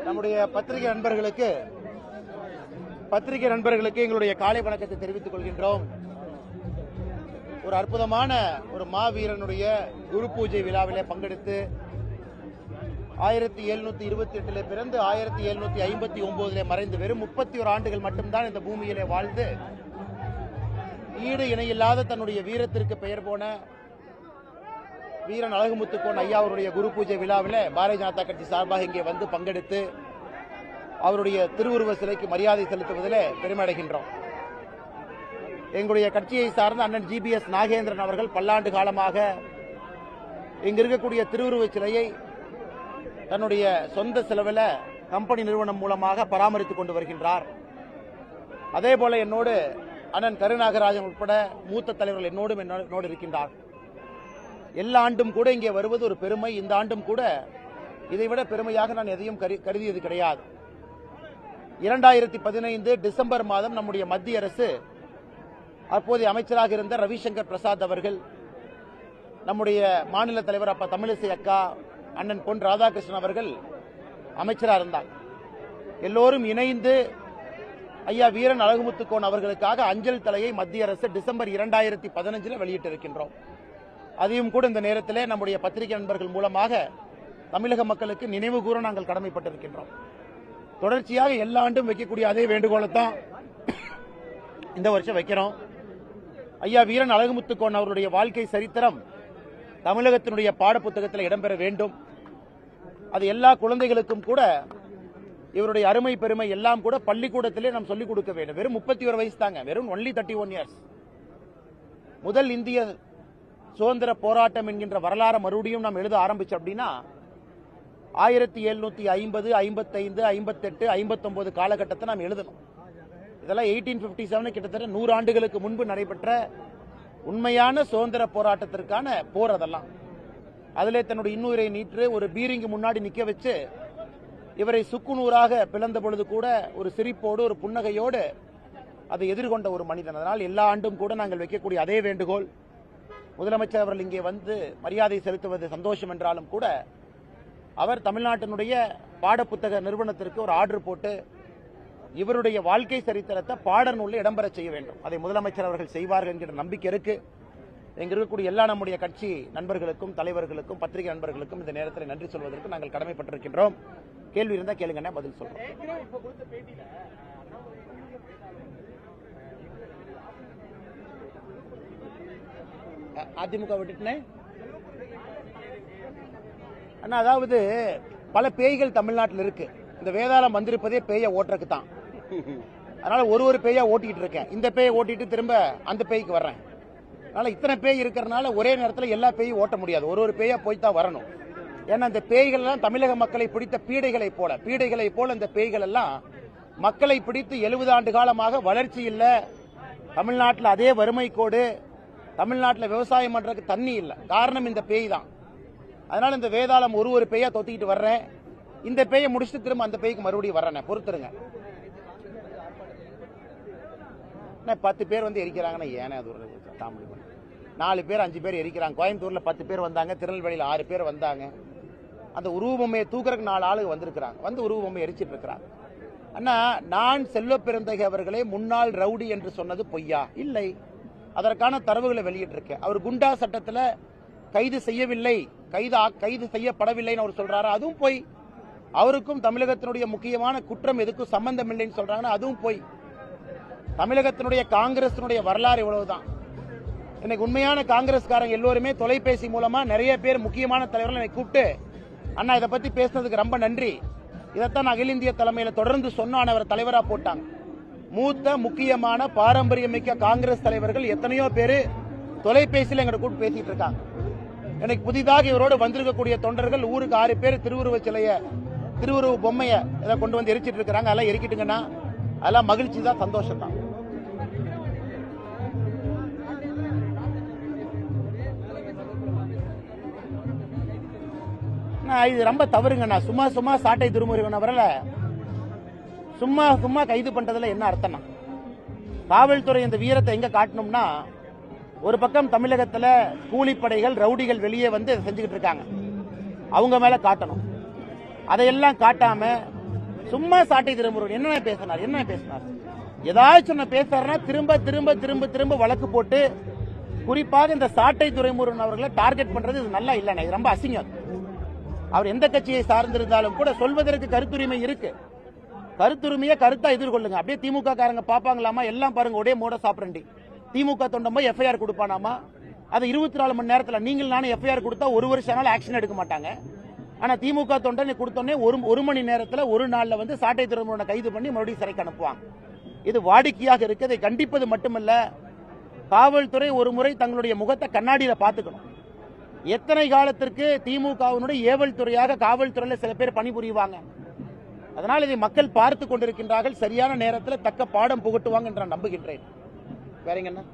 நம்முடைய பத்திரிகை நண்பர்களுக்கு எங்களுடைய காலை வணக்கத்தை தெரிவித்துக் கொள்கின்றோம். ஒரு அற்புதமான ஒரு மாவீரனுடைய குரு பூஜை விழாவிலே பங்கெடுத்து 1728 பிறந்து 1759 மறைந்து வெறும் 31 ஆண்டுகள் மட்டும்தான் இந்த பூமியிலே வாழ்ந்து ஈடு இணையில்லாத தன்னுடைய வீரத்திற்கு பெயர் போன வீரன் அழகுமுத்துக்கோன் ஐயா அவருடைய குரு பூஜை விழாவில் பாரதிய ஜனதா கட்சி சார்பாக இங்கே வந்து பங்கெடுத்து அவருடைய திருவுருவ சிலைக்கு மரியாதை செலுத்துவதில் பெருமை அடைகின்றோம். எங்களுடைய கட்சியை சார்ந்த அண்ணன் GBS நாகேந்திரன் அவர்கள் பல்லாண்டு காலமாக இங்கு இருக்கக்கூடிய திருவுருவ சிலையை தன்னுடைய சொந்த செலவில் கம்பெனி நிறுவனம் மூலமாக பராமரித்துக் கொண்டு வருகின்றார். அதே போல என்னோடு அண்ணன் கருநாகராஜன் உட்பட மூத்த தலைவர்கள் என்னோடு இருக்கின்றார். எல்லா ஆண்டும் கூட இங்கே வருவது ஒரு பெருமை. இந்த ஆண்டும் கூட இதைவிட பெருமையாக நான் எதையும் கருதியது கிடையாது. 2015 டிசம்பர் மாதம் நம்முடைய மத்திய அரசு அப்போதைய அமைச்சராக இருந்த ரவிசங்கர் பிரசாத் அவர்கள், நம்முடைய மாநில தலைவர் அப்பா தமிழிசை அக்கா, அண்ணன் பொன் ராதாகிருஷ்ணன் அவர்கள் அமைச்சராக இருந்தார். எல்லோரும் இணைந்து ஐயா வீரன் அழகுமுத்துக்கோன் அவர்களுக்காக அஞ்சல் தலையை மத்திய அரசு டிசம்பர் 2015 வெளியிட்டிருக்கின்றோம். அதையும் கூட இந்த நேரத்தில் நம்முடைய பத்திரிகை நண்பர்கள் மூலமாக தமிழக மக்களுக்கு நினைவு கூற நாங்கள் கடமைப்பட்டிருக்கின்றோம். தொடர்ச்சியாக எல்லா ஆண்டும் வைக்கக்கூடிய அதே வேண்டுகோளை தான் இந்த வருஷம் வைக்கிறோம். ஐயா வீரன் அழகுமுத்துக்கோன் அவருடைய வாழ்க்கை சரித்திரம் தமிழகத்தினுடைய பாடப்புத்தகத்தில் இடம்பெற வேண்டும். அது எல்லா குழந்தைகளுக்கும் கூட இவருடைய அருமை பெருமை எல்லாம் கூட பள்ளிக்கூடத்திலே நாம் சொல்லிக் கொடுக்க வேண்டும். வெறும் 31 வயசு தாங்க, வெறும் ஒன்லி 31 இயர்ஸ். முதல் இந்திய சுதந்திர போராட்டம் என்கின்ற வரலாறு மறுபடியும் நாம் எழுத ஆரம்பிச்சோம் அப்படின்னா 1750, 55, 58, 59 காலகட்டத்தை நாம் எழுதணும். இதெல்லாம் 1857 கிட்டத்தட்ட 100 ஆண்டுகளுக்கு முன்பு நடைபெற்ற உண்மையான சுதந்திர போராட்டத்திற்கான போர். அதெல்லாம் அதிலே தன்னுடைய இன்னுயிரை நீற்று ஒரு பீரிங்கு முன்னாடி நிக்க வச்சு இவரை சுக்குநூறாக பிளந்த பொழுது கூட ஒரு சிரிப்போடு ஒரு புன்னகையோடு அதை எதிர்கொண்ட ஒரு மனிதன். அதனால் எல்லா ஆண்டும் கூட நாங்கள் வைக்கக்கூடிய அதே வேண்டுகோள், முதலமைச்சர் அவர்கள் இங்கே வந்து மரியாதை செலுத்துவது சந்தோஷம் என்றாலும் கூட அவர் தமிழ்நாட்டினுடைய பாடப்புத்தக நிறுவனத்திற்கு ஒரு ஆர்டர் போட்டு இவருடைய வாழ்க்கை சரித்திரத்தை பாடநூலில் இடம்பெற செய்ய வேண்டும். அதை முதலமைச்சர் அவர்கள் செய்வார்கள் என்கிற நம்பிக்கை இருக்கு. இங்க இருக்கக்கூடிய எல்லா நம்முடைய கட்சி நண்பர்களுக்கும் தலைவர்களுக்கும் பத்திரிகை நண்பர்களுக்கும் இந்த நேரத்தில் நன்றி சொல்வதற்கு நாங்கள் கடமைப்பட்டிருக்கின்றோம். கேள்வி இருந்தா கேளுங்க, பதில் சொல்றோம். அதிமுக விட்டுட்டேன். அதாவது பல பேய்கள் தமிழ்நாட்டில் இருக்கு. இந்த வேதாளம் வந்திருப்பதே பேயை ஓட்டுறதுக்கு தான். அதனால ஒரு பேயா ஓட்டிட்டு இருக்கேன். இந்த பேயை ஓட்டிட்டு திரும்ப அந்த பேய்க்கு வர்றேன். அதனால இத்தனை பேய் இருக்கிறதுனால ஒரே நேரத்தில் எல்லா பேயும் ஓட்ட முடியாது. ஒரு பேயா போய் தான் வரணும். ஏன்னா இந்த பேய்கள் எல்லாம் தமிழக மக்களை பிடித்த பீடைகளை போல இந்த பேய்கள் எல்லாம் மக்களை பிடித்து 70 ஆண்டு காலமாக வளர்ச்சி இல்லை, தமிழ்நாட்டில் அதே வறுமை கோடு, தமிழ்நாட்டில் விவசாயம் பண்றதுக்கு தண்ணி இல்லை. காரணம் இந்த பேய் தான். அதனால இந்த வேதாளம் ஒரு பேயா தொத்திக்கிட்டு வர்றேன். இந்த பேயை முடிச்சுட்டு திரும்ப அந்த பேய்க்கு மறுபடியும் வர்றேன். பொறுத்துருங்க. 10 பேர் வந்து எரிக்கிறாங்கன்னா ஏன்னா அது ஒரு காமெடி பண்ண. 4 பேர் 5 பேர் எரிக்கிறாங்க. கோயம்புத்தூர்ல 10 பேர் வந்தாங்க, திருநெல்வேலியில் 6 பேர் வந்தாங்க. அந்த உருவபொம்மையை தூக்குறதுக்கு 4 ஆளுங்க வந்திருக்கிறாங்க. வந்து உருவபொம்மை எரிச்சிட்டு இருக்கிறாங்க. அண்ணா, நான் செல்வ பெருந்தகை அவர்களே முன்னாள் ரவுடி என்று சொன்னது பொய்யா? இல்லை. அதற்கான தரவுகளை வெளியிட்டிருக்கேன். அவர் குண்டா சட்டத்தில் கைது செய்யவில்லை, கைது செய்யப்படவில்லைன்னு அவர் சொல்றாரு, அதுவும் போய். அவருக்கும் தமிழகத்தினுடைய முக்கியமான குற்றம் எதுக்கும் சம்பந்தம் இல்லைன்னு சொல்றாங்கன்னா அதுவும் போய். தமிழகத்தினுடைய காங்கிரசினுடைய வரலாறு இவ்வளவுதான். இன்னைக்கு உண்மையான காங்கிரஸ்காரங்க எல்லோருமே தொலைபேசி மூலமா நிறைய பேர் முக்கியமான தலைவர்களை கூப்பிட்டு, அண்ணா இதை பத்தி பேசுனதுக்கு ரொம்ப நன்றி, இதைத்தான் அகில இந்திய தலைமையில தொடர்ந்து சொன்னான், அவர் தலைவரா போட்டாங்க. மூத்த முக்கியமான பாரம்பரியமிக்க காங்கிரஸ் தலைவர்கள் எத்தனையோ பேரு தொலைபேசியில் எங்களை கூப்பிட்டு பேசிட்டு இருக்காங்க. எனக்கு புதிதாக இவரோடு வந்திருக்கக்கூடிய தொண்டர்கள் ஊருக்கு 6 பேர் திருவுருவ பொம்மையை இதை கொண்டு வந்து எரிச்சிட்டு இருக்கிறாங்க. அதெல்லாம் எரிக்கிட்டுங்கன்னா அதெல்லாம் மகிழ்ச்சி தான், சந்தோஷம் தான். இது ரொம்ப தவறுங்கண்ணா. சும்மா சாட்டை திருமுருகன் அவரை சும்மா கைது பண்றதுல என்ன அர்த்தம்னா, காவல்துறை இந்த வீரத்தை எங்க காட்டணும்னா, ஒரு பக்கம் தமிழகத்தில் கூலிப்படைகள் ரவுடிகள் வெளியே வந்து செஞ்சுக்கிட்டு இருக்காங்க, அவங்க மேல காட்டணும். அதையெல்லாம் காட்டாம சும்மா சாட்டை துரைமுருகன் என்ன பேசினார் ஏதாச்சும் பேசுறாருன்னா திரும்ப திரும்ப திரும்ப திரும்ப வழக்கு போட்டு குறிப்பாக இந்த சாட்டை துரைமுருகன் அவர்களை டார்கெட் பண்றது இது நல்லா இல்லைண்ணே, இது ரொம்ப அசிங்கம். அவர் எந்த கட்சியை சார்ந்திருந்தாலும் கூட சொல்வதற்கு கருத்துரிமை இருக்கு. கருத்துரிமையை கருத்தா எதிர்கொள்ளுங்க. அப்படியே திமுக காரங்க பாப்பாங்களாமா, எல்லாம் பாருங்க ஒரே மோட சாப்பிடண்டி. திமுக தொண்டம் போய் எஃப்ஐஆர் கொடுப்பானாமா, அது 24 மணி நேரத்தில் நீங்கள் நானும் எஃப்ஐஆர் கொடுத்தா 1 வருஷம் ஆக்ஷன் எடுக்க மாட்டாங்க. ஆனா திமுக தொண்டன் கொடுத்தோன்னே ஒரு மணி நேரத்தில் ஒரு நாள்ல வந்து சாட்டை துரைமுருகனை கைது பண்ணி மறுபடியும் சிறைக்கு அனுப்புவாங்க. இது வாடிக்கையாக இருக்கு. இதை கண்டிப்பது மட்டுமல்ல, காவல்துறை ஒரு முறை தங்களுடைய முகத்தை கண்ணாடியில பார்த்துக்கணும். எத்தனை காலத்திற்கு திமுகவினுடைய ஏவல் துறையாக காவல்துறையில் சில பேர் பணிபுரிவாங்க. அதனால் இதை மக்கள் பார்த்து கொண்டிருக்கின்றார்கள். சரியான நேரத்தில் தக்க பாடம் புகட்டுவாங்க என்று நான் நம்புகின்றேன். வேறங்க என்ன?